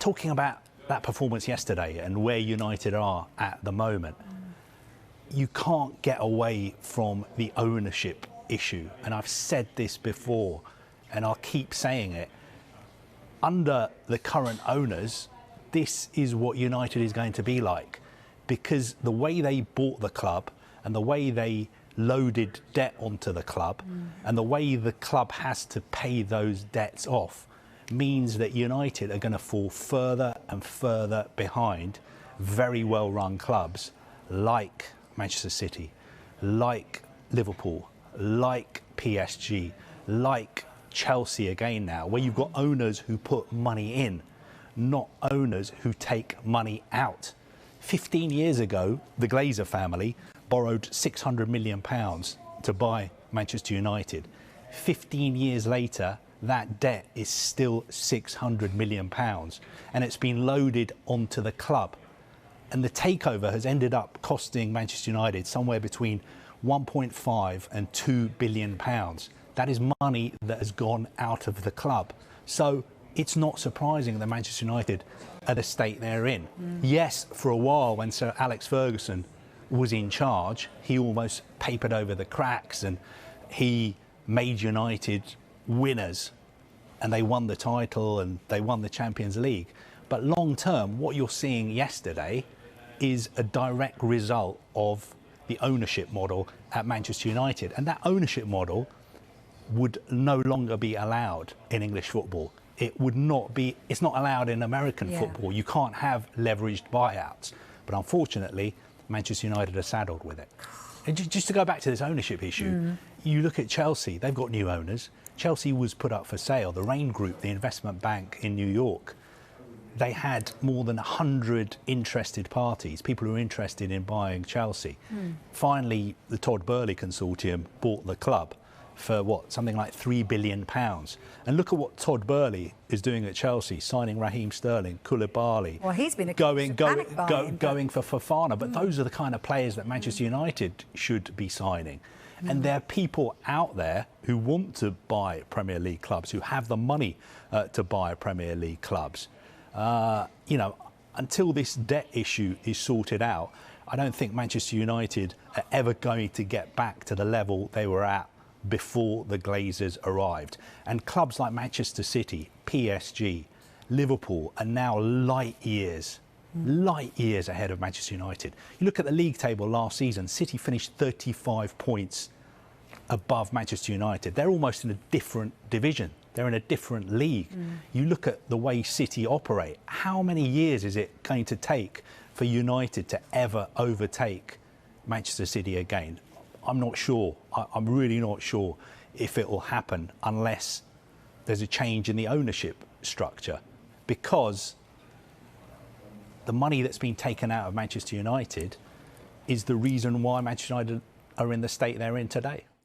talking about that performance yesterday and where United are at the moment, you can't get away from the ownership issue. And I've said this before, and I'll keep saying it. Under the current owners, this is what United is going to be like, because the way they bought the club and the way they loaded debt onto the club and the way the club has to pay those debts off means that United are going to fall further and further behind very well-run clubs like Manchester City, like Liverpool, like PSG, like Chelsea again now, where you've got owners who put money in, not owners who take money out. 15 years ago, the Glazer family borrowed £600 million to buy Manchester United. 15 years later, that debt is still £600 million, and it's been loaded onto the club. And the takeover has ended up costing Manchester United somewhere between 1.5 and 2 billion pounds. That is money that has gone out of the club. So it's not surprising that Manchester United are the state they're in. Yes, for a while when Sir Alex Ferguson was in charge, he almost papered over the cracks and he made United winners, and they won the title and they won the Champions League. But long term, what you're seeing yesterday is a direct result of the ownership model at Manchester United. And that ownership model would no longer be allowed in English football. It would not be, it's not allowed in American football. You can't have leveraged buyouts. But unfortunately, Manchester United are saddled with it. And just to go back to this ownership issue, you look at Chelsea, they've got new owners. Chelsea was put up for sale. The Rain Group, the investment bank in New York, they had more than 100 interested parties, people who were interested in buying Chelsea. Finally, the Todd Burley consortium bought the club for what, something like £3 billion. And look at what Todd Burley is doing at Chelsea, signing Raheem Sterling, Koulibaly. Well, he's been going for Fofana. But those are the kind of players that Manchester United should be signing. And there are people out there who want to buy Premier League clubs, who have the money to buy Premier League clubs. You know, until this debt issue is sorted out, I don't think Manchester United are ever going to get back to the level they were at before the Glazers arrived. And clubs like Manchester City, PSG, Liverpool are now light years ahead of Manchester United. You look at the league table last season, City finished 35 points above Manchester United. They're almost in a different division. They're in a different league. You look at the way City operate. How many years is it going to take for United to ever overtake Manchester City again? I'm not sure. I'm really not sure if it will happen unless there's a change in the ownership structure, because the money that's been taken out of Manchester United is the reason why Manchester United are in the state they're in today.